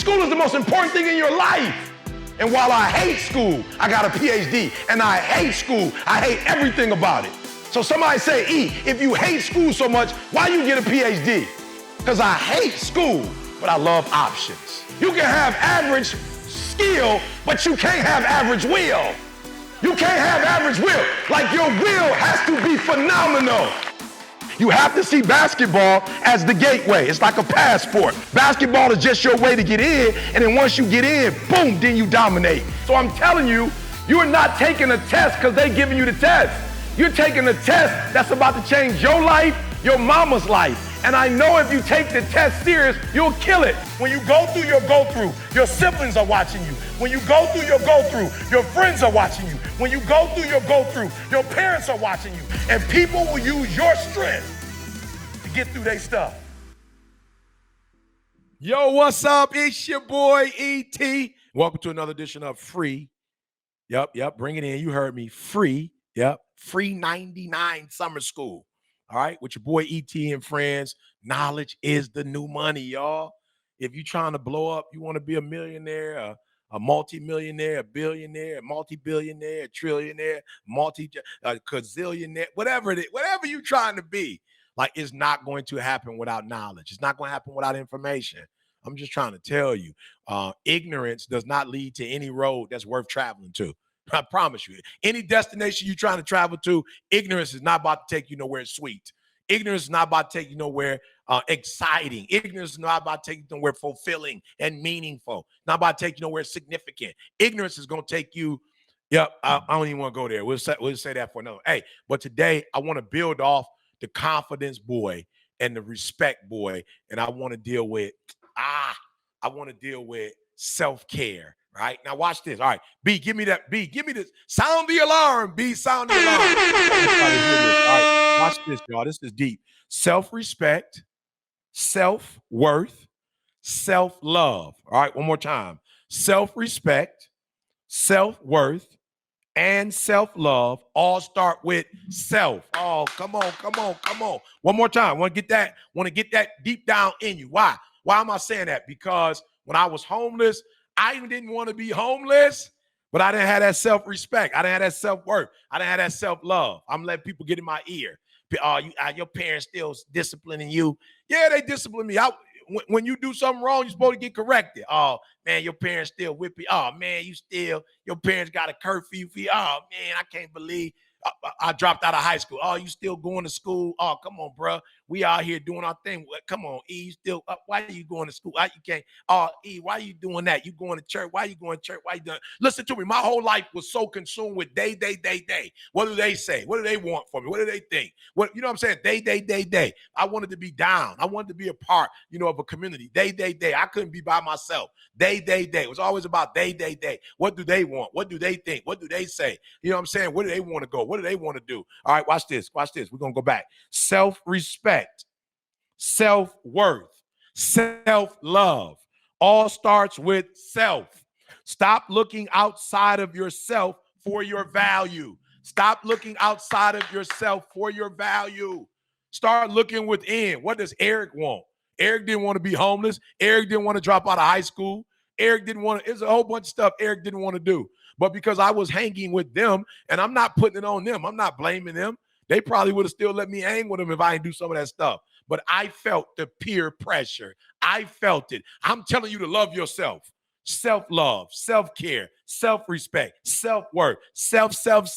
School is the most important thing in your life. And while I hate school, I got a PhD. And I hate school. I hate everything about it. So somebody say, E, if you hate school so much, why you get a PhD? Because I hate school, but I love options. You can have average skill, but you can't have average will. You can't have average will. Like your will has to be phenomenal. You have to see basketball as the gateway. It's like a passport. Basketball is just your way to get in, and then once you get in, boom, then you dominate. So I'm telling you, you're not taking a test because they're giving you the test. You're taking a test that's about to change your life, your mama's life. And I know if you take the test serious, you'll kill it. When you go through your go-through, your siblings are watching you. When you go through your go-through, your friends are watching you. When you go through your go-through, your parents are watching you. And people will use your strength to get through their stuff. Yo, what's up? It's your boy, E.T. Welcome to another edition of Free. Yep, bring it in. You heard me. Free. Yep, Free 99 Summer School. All right, with your boy E.T. and friends. Knowledge is the new money, y'all. If you're trying to blow up, you want to be a millionaire, a multi-millionaire, a billionaire, a multi-billionaire, a trillionaire, a gazillionaire, whatever it is, whatever you're trying to be, like, it's not going to happen without knowledge. It's not going to happen without information. I'm just trying to tell you, ignorance does not lead to any road that's worth traveling to. I promise you. Any destination you're trying to travel to, ignorance is not about to take you nowhere sweet. Ignorance is not about to take you nowhere exciting. Ignorance is not about to take you nowhere fulfilling and meaningful. Not about to take you nowhere significant. Ignorance is going to take you, I don't even want to go there. We'll say that for another. Hey, but today I want to build off the confidence boy and the respect boy, and I want to deal with, self-care. Right now, watch this. All right, B, give me that. B, give me this. Sound the alarm. B, sound the alarm. All right, watch this, y'all. This is deep. Self-respect, self-worth, self-love. All right, one more time. Self-respect, self-worth, and self-love all start with self. Oh, come on. One more time. Want to get that deep down in you. Why? Why am I saying that? Because when I was homeless, I even didn't want to be homeless, but I didn't have that self-respect. I didn't have that self-worth. I didn't have that self-love. I'm letting people get in my ear. Your parents still disciplining you. Yeah, they discipline me. When you do something wrong, you're supposed to get corrected. Oh, man, your parents still whip you. Oh, man, your parents got a curfew for you. Oh, man, I can't believe I dropped out of high school. Oh, you still going to school? Oh, come on, bro. We out here doing our thing. Come on, E, you still, why are you going to school? Why you can't? Oh, E, why are you doing that? You going to church? Why are you going to church? Why you doing? Listen to me. My whole life was so consumed with day. What do they say? What do they want from me? What do they think? You know what I'm saying? Day. I wanted to be down. I wanted to be a part, of a community. Day. I couldn't be by myself. Day. It was always about day. What do they want? What do they think? What do they say? You know what I'm saying? Where do they want to go? What do they want to do? All right, watch this. We're going to go back. Self-respect, self-worth, self-love all starts with self. Stop looking outside of yourself for your value. Stop looking outside of yourself for your value. Start looking within. What does Eric want? Eric didn't want to be homeless. Eric didn't want to drop out of high school. Eric didn't want to, it's a whole bunch of stuff Eric didn't want to do. But because I was hanging with them, and I'm not putting it on them, I'm not blaming them. They probably would have still let me hang with them if I didn't do some of that stuff. But I felt the peer pressure. I felt it. I'm telling you to love yourself. Self-love, self-care, self-respect, self-worth, self.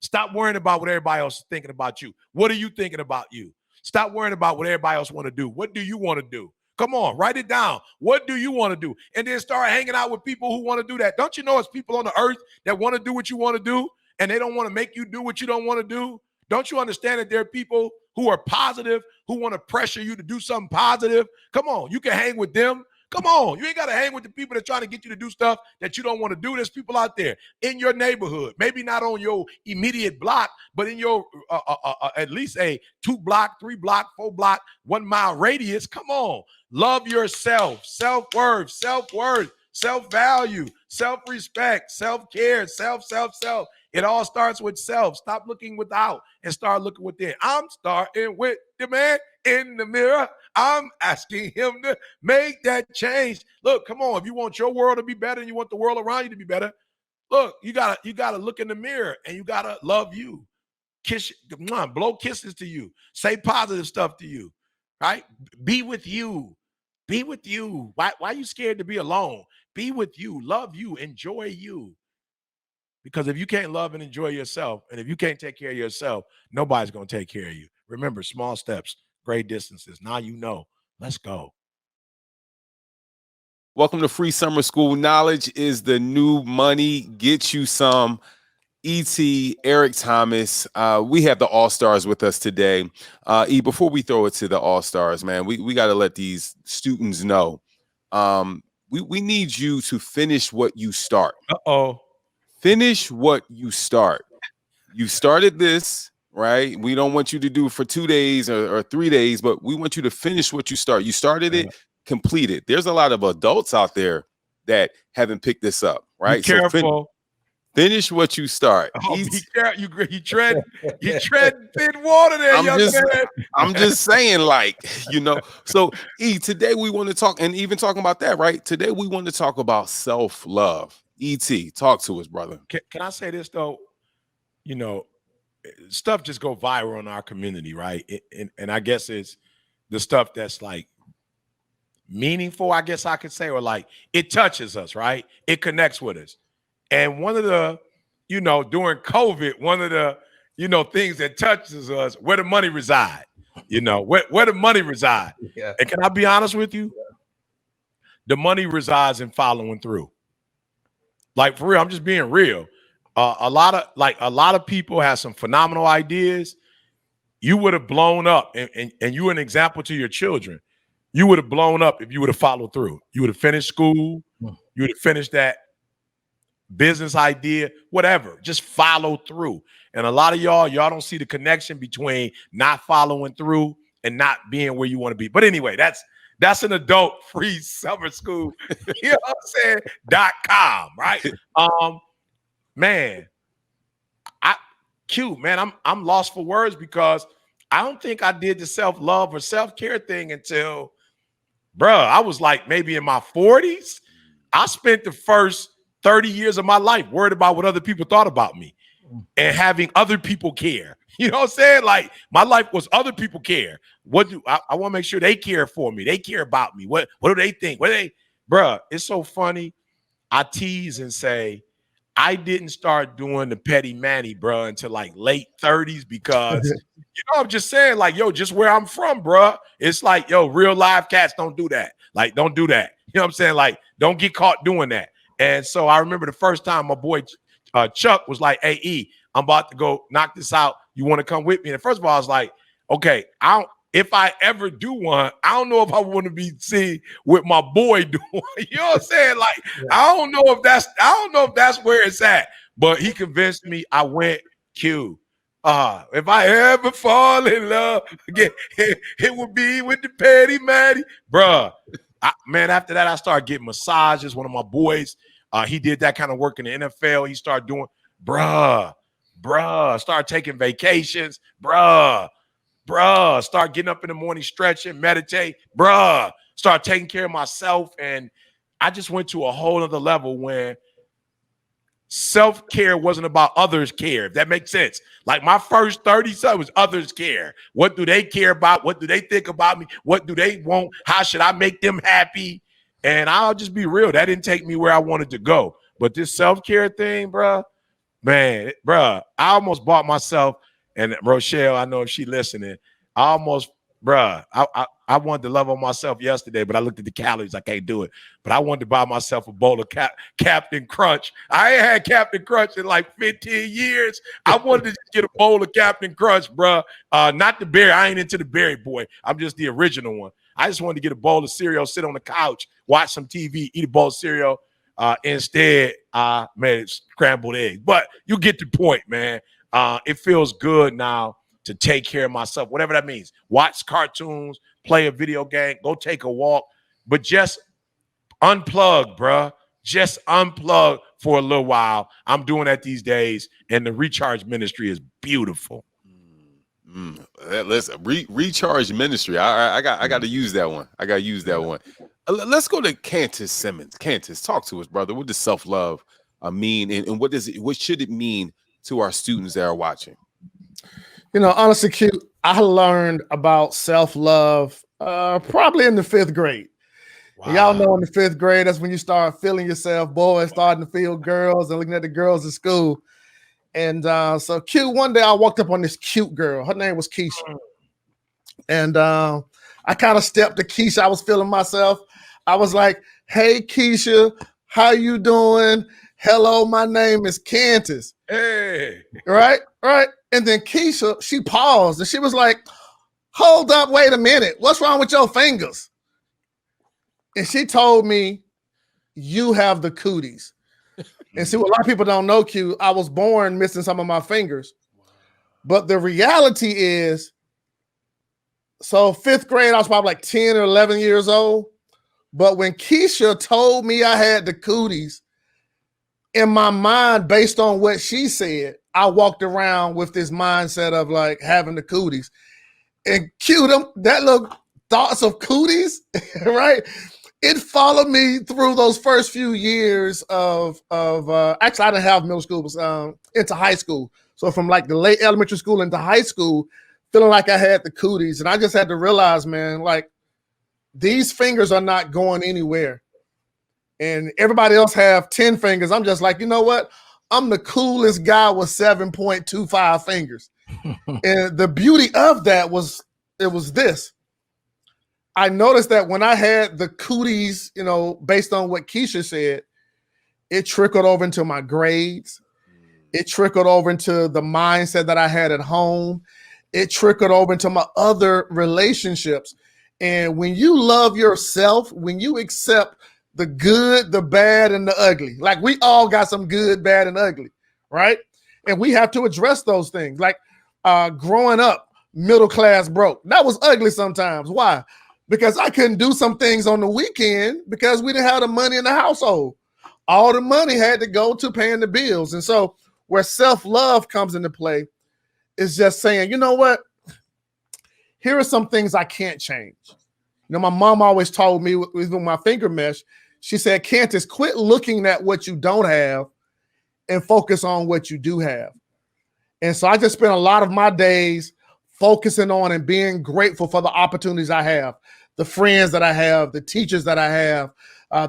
Stop worrying about what everybody else is thinking about you. What are you thinking about you? Stop worrying about what everybody else want to do. What do you want to do? Come on, write it down. What do you want to do? And then start hanging out with people who want to do that. Don't you know it's people on the earth that want to do what you want to do, and they don't want to make you do what you don't want to do? Don't you understand that there are people who are positive, who want to pressure you to do something positive? Come on, you can hang with them. Come on, you ain't got to hang with the people that are trying to get you to do stuff that you don't want to do. There's people out there in your neighborhood, maybe not on your immediate block, but in your at least a 2-block, 3-block, 4-block, 1-mile radius. Come on, love yourself, self-worth, self-value, self-respect, self-care, self. It all starts with self. Stop looking without and start looking within. I'm starting with the man in the mirror. I'm asking him to make that change. Look, come on. If you want your world to be better and you want the world around you to be better, look, you gotta look in the mirror and you gotta love you. Kiss, blow kisses to you. Say positive stuff to you. Right? Be with you. Be with you. Why are you scared to be alone? Be with you. Love you. Enjoy you. Because if you can't love and enjoy yourself, and if you can't take care of yourself, nobody's going to take care of you. Remember, small steps, great distances. Now you know. Let's go. Welcome to Free Summer School. Knowledge is the new money. Get you some. E.T., Eric Thomas. We have the All-Stars with us today. Before we throw it to the All-Stars, man, we got to let these students know. We need you to finish what you start. Uh-oh. Finish what you start. You started this, right? We don't want you to do for 2 days or 3 days, but we want you to finish what you start. You started it, complete it. There's a lot of adults out there that haven't picked this up, right? Be careful. So finish what you start. Oh, be careful. You tread thin water there, young man. I'm just saying, like, So today we want to talk, and even talking about that, right? Today we want to talk about self-love. E.T., talk to us, brother. Can I say this though? Stuff just go viral in our community, right? And I guess it's the stuff that's like meaningful, I guess I could say, or like it touches us, right? It connects with us. And one of the, during COVID, one of the, things that touches us, where the money reside, where the money reside. Yeah. And can I be honest with you? The money resides in following through. Like, for real, I'm just being real. A lot of people have some phenomenal ideas. You would have blown up, and you're an example to your children. You would have blown up if you would have followed through. You would have finished school. You would have finished that business idea, whatever. Just follow through. And a lot of y'all don't see the connection between not following through and not being where you want to be. But anyway, that's an adult free summer school, you know what I'm saying? .com, right? Man, I'm lost for words because I don't think I did the self-love or self-care thing until, I was like maybe in my 40s. I spent the first 30 years of my life worried about what other people thought about me and having other people care. You know what I'm saying? Like, my life was other people care. I want to make sure they care for me. They care about me. What do they think? It's so funny. I tease and say, I didn't start doing the petty manny, bro, until like late 30s because, I'm just saying, like, just where I'm from, bro. It's like, real live cats don't do that. Like, don't do that. You know what I'm saying? Like, don't get caught doing that. And so I remember the first time my boy Chuck was like, "Hey, E, I'm about to go knock this out. You want to come with me?" And first of all, I was like, okay, if I ever do one, I don't know if I want to be seen with my boy doing. You know what I'm saying? Like, I don't know if that's where it's at. But he convinced me. I went Q. If I ever fall in love again, it would be with the petty matty, bruh. After that, I started getting massages. One of my boys, he did that kind of work in the NFL. He started doing, start taking vacations, start getting up in the morning, stretching, meditate, start taking care of myself. And I just went to a whole other level when self-care wasn't about others care, if that makes sense. Like, my first 30 something was others care. What do they care about? What do they think about me? What do they want? How should I make them happy? And I'll just be real. That didn't take me where I wanted to go. But this self-care thing, I almost bought myself, and Rochelle, I know if she listening, I wanted to love on myself yesterday, but I looked at the calories. I can't do it. But I wanted to buy myself a bowl of Captain Crunch. I ain't had Captain Crunch in like 15 years. I wanted to just get a bowl of Captain Crunch, not the berry. I ain't into the berry boy. I'm just the original one. I just wanted to get a bowl of cereal, sit on the couch, watch some TV, eat a bowl of cereal. Instead, I made scrambled eggs. But you get the point, man. It feels good now to take care of myself, whatever that means. Watch cartoons, play a video game, go take a walk, but just unplug, bruh. Just unplug for a little while. I'm doing that these days, and the Recharge Ministry is beautiful. Let's recharge ministry. I got to use that one. I got to use that one. Let's go to Cantus Simmons. Cantus, talk to us, brother. What does self-love mean, and what should it mean to our students that are watching? Honestly, Q, I learned about self-love probably in the 5th grade. Wow. Y'all know in the 5th grade, that's when you start feeling yourself, boys starting to feel girls and looking at the girls at school. And so Q, one day I walked up on this cute girl. Her name was Keisha. And I kind of stepped to Keisha. I was feeling myself. I was like, hey, Keisha, how you doing? Hello, my name is Cantus. Hey. Right. And then Keisha, she paused and she was like, hold up, wait a minute. What's wrong with your fingers? And she told me, you have the cooties. And see, what a lot of people don't know, Q, I was born missing some of my fingers. But the reality is, so 5th grade, I was probably like 10 or 11 years old. But when Keisha told me I had the cooties, in my mind, based on what she said, I walked around with this mindset of like having the cooties. And Q, that little thoughts of cooties, right? It followed me through those first few years of actually, I didn't have middle school, but into high school. So from like the late elementary school into high school, feeling like I had the cooties. And I just had to realize, man, like these fingers are not going anywhere. And everybody else have 10 fingers. I'm just like, you know what? I'm the coolest guy with 7.25 fingers. And the beauty of that was, it was this. I noticed that when I had the cooties, based on what Keisha said, it trickled over into my grades. It trickled over into the mindset that I had at home. It trickled over into my other relationships. And when you love yourself, when you accept the good, the bad, and the ugly, like we all got some good, bad, and ugly, right? And we have to address those things. Like growing up, middle class broke. That was ugly sometimes. Why? Because I couldn't do some things on the weekend because we didn't have the money in the household. All the money had to go to paying the bills. And so where self-love comes into play is just saying, you know what? Here are some things I can't change. My mom always told me with my finger mesh, she said, Cantus, quit looking at what you don't have and focus on what you do have. And so I just spent a lot of my days focusing on and being grateful for the opportunities I have, the friends that I have, the teachers that I have,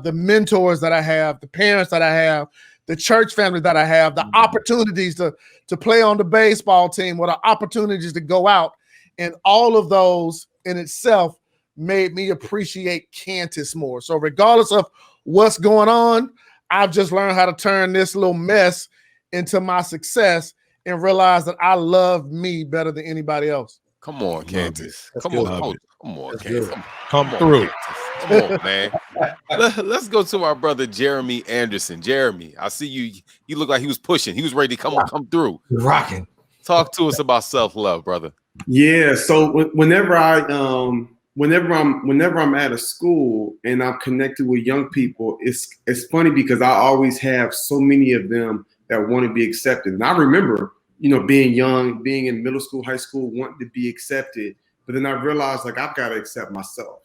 the mentors that I have, the parents that I have, the church family that I have, the opportunities to play on the baseball team, or the opportunities to go out. And all of those in itself made me appreciate Cantus more. So regardless of what's going on, I've just learned how to turn this little mess into my success and realize that I love me better than anybody else. Come on, Cantus. Come on, Cantus. Come through. Come on, man. Let's go to our brother Jeremy Anderson. Jeremy, I see you. You look like he was pushing. He was ready to come through. Rocking. Talk to us about self-love, brother. Yeah. So whenever I'm at a school and I'm connected with young people, it's funny because I always have so many of them that want to be accepted. And I remember, being young, being in middle school, high school, wanting to be accepted. But then I realized like I've got to accept myself.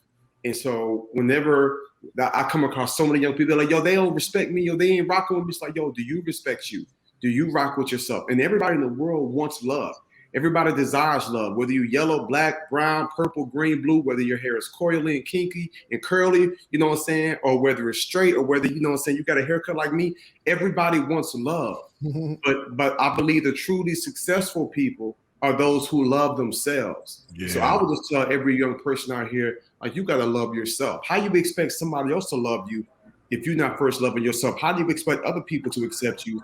And so whenever I come across so many young people, they're like, yo, they don't respect me, yo, they ain't rocking with me. It's like, yo, do you respect you? Do you rock with yourself? And everybody in the world wants love. Everybody desires love, whether you're yellow, black, brown, purple, green, blue, whether your hair is coily and kinky and curly, you know what I'm saying? Or whether it's straight, or whether, you know what I'm saying, you got a haircut like me. Everybody wants love. But I believe the truly successful people are those who love themselves. Yeah. So I would just tell every young person out here, like, you got to love yourself. How you expect somebody else to love you if you're not first loving yourself? How do you expect other people to accept you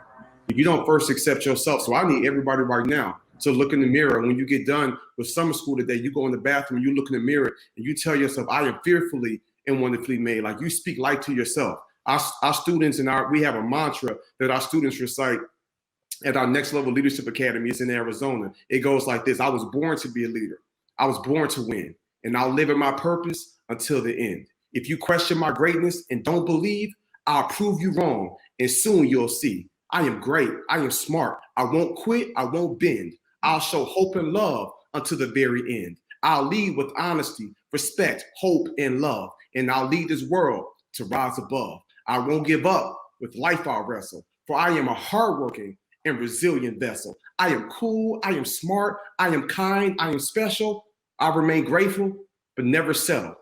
if you don't first accept yourself? So I need everybody right now to look in the mirror. When you get done with summer school today, you go in the bathroom, you look in the mirror, and you tell yourself, I am fearfully and wonderfully made. Like, you speak life to yourself. Our students we have a mantra that our students recite at our Next Level Leadership Academy. It's in Arizona. It goes like this: I was born to be a leader. I was born to win, and I'll live in my purpose until the end. If you question my greatness and don't believe, I'll prove you wrong, and soon you'll see. I am great. I am smart. I won't quit. I won't bend. I'll show hope and love until the very end. I'll lead with honesty, respect, hope, and love. And I'll lead this world to rise above. I won't give up. With life I'll wrestle. For I am a hardworking and resilient vessel. I am cool. I am smart. I am kind. I am special. I remain grateful, but never settle.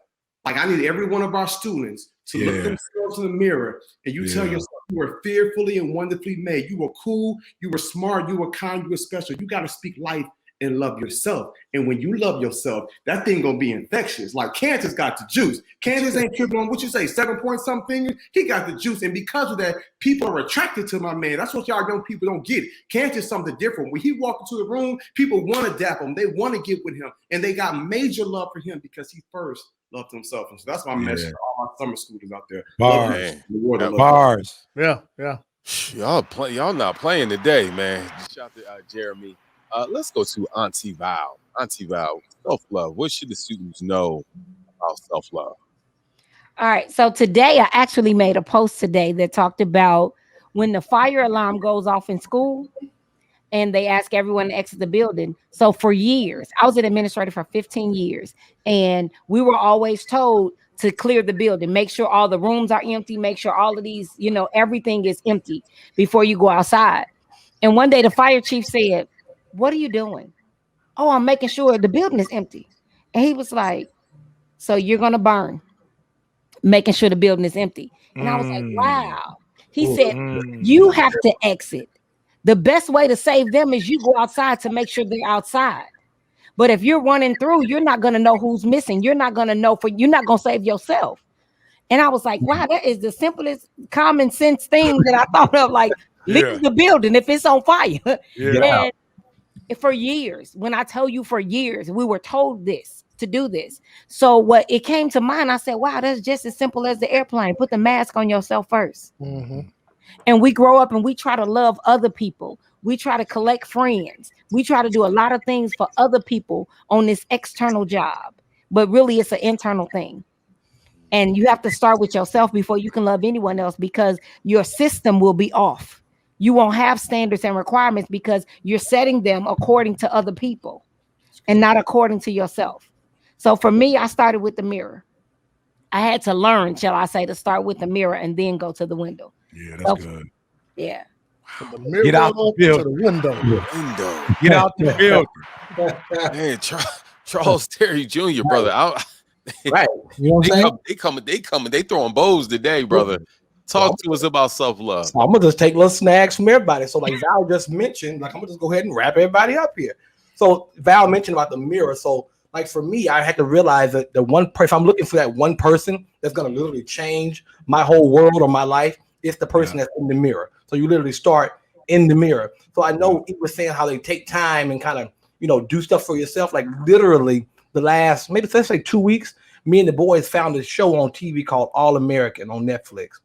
Like I need every one of our students to look themselves in the mirror and you tell yourself you were fearfully and wonderfully made. You were cool. You were smart. You were kind. You were special. You got to speak life and love yourself. And when you love yourself, that thing gonna be infectious. Like Candace got the juice. Candace ain't tripping on what you say, 7 point something. He got the juice. And because of that, people are attracted to my man. That's what y'all young people don't get. Candace is something different. When he walked into the room, people want to dap him. They want to get with him. And they got major love for him because he first loved himself. And so that's my message to all my summer students out there. Bars. Yeah. Y'all not playing today, man. Shout out to Jeremy. Let's go to Auntie Val. Auntie Val, self-love. What should the students know about self-love? All right. So today I actually made a post today that talked about when the fire alarm goes off in school and they ask everyone to exit the building. So for years, I was an administrator for 15 years, and we were always told to clear the building, make sure all the rooms are empty, make sure all of these, everything is empty before you go outside. And one day the fire chief said, "What are you doing?" "Oh, I'm making sure the building is empty." And he was like, "So you're going to burn, making sure the building is empty." And I was like, wow. He said, "You have to exit. The best way to save them is you go outside to make sure they're outside. But if you're running through, you're not going to know who's missing. You're not going to know you're not going to save yourself." And I was like, wow, that is the simplest common sense thing that I thought of. Like, leave the building if it's on fire. And for years, when I tell you for years, we were told this, to do this. So what it came to mind, I said, wow, that's just as simple as the airplane. Put the mask on yourself first. And we grow up and we try to love other people. We try to collect friends. We try to do a lot of things for other people on this external job, but really it's an internal thing. And you have to start with yourself before you can love anyone else, because your system will be off. You won't have standards and requirements because you're setting them according to other people and not according to yourself. So for me, I started with the mirror. I had to learn, shall I say, to start with the mirror and then go to the window. Yeah, that's good. Yeah. From the mirror Get out the to building. the window. Get out the building. Man, Charles Terry Jr., brother. Right. You know what I'm saying? They coming. They throwing bows today, brother. Talk to us about self-love. So I'm gonna just take little snags from everybody. So like Val just mentioned, like I'm gonna just go ahead and wrap everybody up here. So Val mentioned about the mirror. So like for me, I had to realize that the one person, if I'm looking for that one person that's gonna literally change my whole world or my life, it's the person that's in the mirror. So you literally start in the mirror. So I know he was saying how they take time and kind of do stuff for yourself. Like literally the last maybe let's say 2 weeks, me and the boys found a show on TV called All American on Netflix.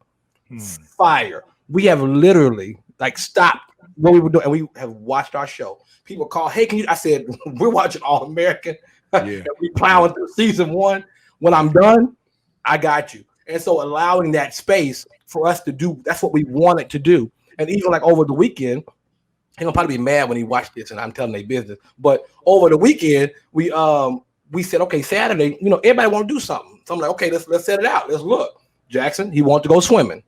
Fire. We have literally like stopped what we were doing and we have watched our show. People call, "Hey, can you?" I said, "We're watching All American." And we plowing through season 1. When I'm done, I got you. And so allowing that space for us to do, that's what we wanted to do. And even like over the weekend, he's gonna probably be mad when he watched this and I'm telling their business. But over the weekend, we said, okay, Saturday, everybody want to do something. So I'm like, okay, let's set it out. Let's look. Jackson, he wanted to go swimming.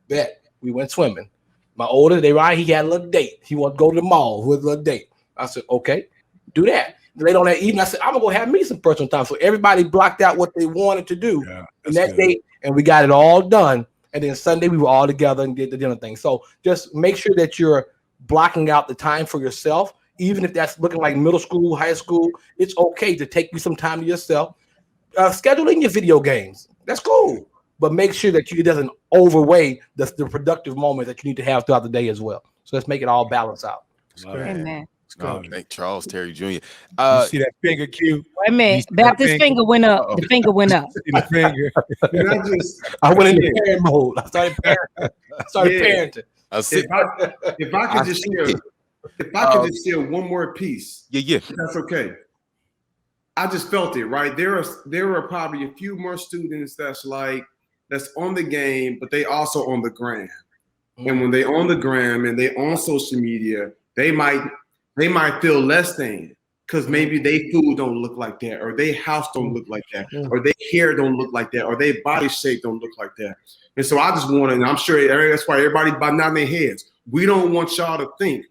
Bet we went swimming. My older, he had a little date. He wanted to go to the mall with a little date. I said, okay, do that. Later on that evening, I said, I'm gonna go have me some personal time. So everybody blocked out what they wanted to do in that day, and we got it all done. And then Sunday we were all together and did the dinner thing. So just make sure that you're blocking out the time for yourself, even if that's looking like middle school, high school. It's okay to take you some time to yourself. Scheduling your video games, that's cool. But make sure that it doesn't overweigh the productive moments that you need to have throughout the day as well. So let's make it all balance out. Amen. Thank Charles Terry Jr. You see that finger cue? Wait a minute. Baptist finger went up. The finger went up. See the finger. I went into parent mode. I started parenting. If I could just share one more piece. Yeah. That's okay. I just felt it, right? There are probably a few more students that's on the game, but they also on the gram. And when they on the gram and they on social media, they might feel less than. because maybe their food don't look like that, or their house don't look like that, or their hair don't look like that, or their body shape don't look like that. And so I just want to, and I'm sure that's why everybody by nodding their heads. We don't want y'all to think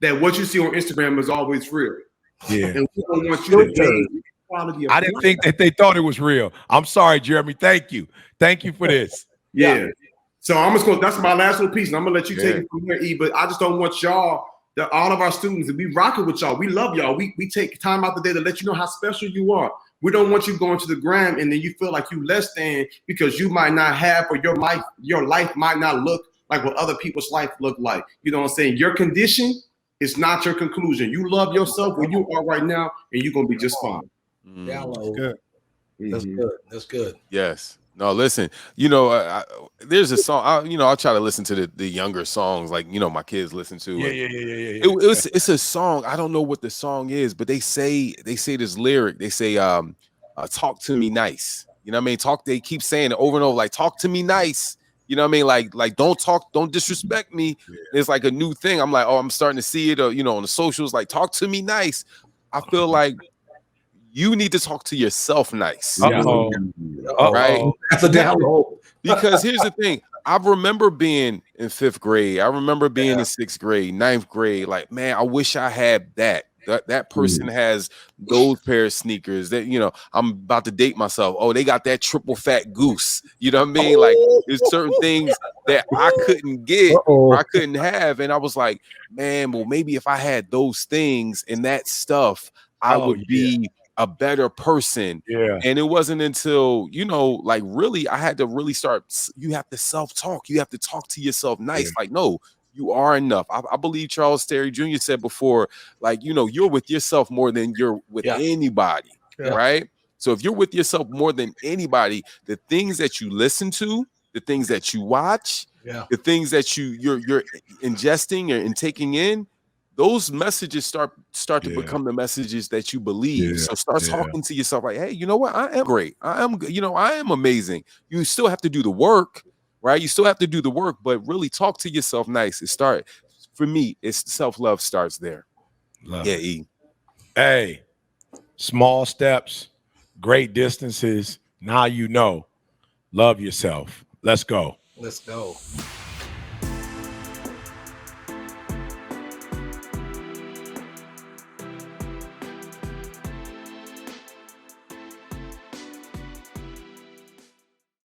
that what you see on Instagram is always real. Yeah. And we don't want you to change the quality of I didn't life. think that they thought it was real. I'm sorry, Jeremy. Thank you. Thank you for this. Yeah. So I'm just going. That's my last little piece, and I'm gonna let you take it from here, E. But I just don't want y'all, that all of our students, to be rocking with y'all. We love y'all. We take time out the day to let you know how special you are. We don't want you going to the gram and then you feel like you less than because you might not have, or your life might not look like what other people's life look like. You know what I'm saying? Your condition is not your conclusion. You love yourself where you are right now, and you're gonna be just fine. Download. Good. That's good. That's good. Yes. No, listen, there's a song, I'll try to listen to the younger songs, like, my kids listen to. Yeah. It's a song. I don't know what the song is, but they say this lyric. They say, talk to me nice. You know what I mean? They keep saying it over and over, like, talk to me nice. You know what I mean? Like don't disrespect me. Yeah. It's like a new thing. I'm like, I'm starting to see it, on the socials, like, talk to me nice. I feel like you need to talk to yourself nice. Uh-oh. Right? That's a download. Because here's the thing. I remember being in 5th grade. I remember being in 6th grade, 9th grade. Like, man, I wish I had that. That person has those pair of sneakers that, I'm about to date myself. Oh, they got that triple fat goose. You know what I mean? Like, there's certain things that I couldn't get or I couldn't have. And I was like, man, well, maybe if I had those things and that stuff, I would be a better person. Yeah. And it wasn't until, like, really, I had to really start. You have to self-talk. You have to talk to yourself nice. Like, no, you are enough. I believe Charles Terry Jr. said before, like, you're with yourself more than you're with anybody. Right. So if you're with yourself more than anybody, the things that you listen to, the things that you watch, the things that you're ingesting and taking in, those messages start to become the messages that you believe. So start talking to yourself like, hey, you know what? I am great. I am amazing. You still have to do the work, right? You still have to do the work, but really talk to yourself nice. For me, it's self-love starts there. Love it. E. Hey, small steps, great distances. Now love yourself. Let's go. Let's go.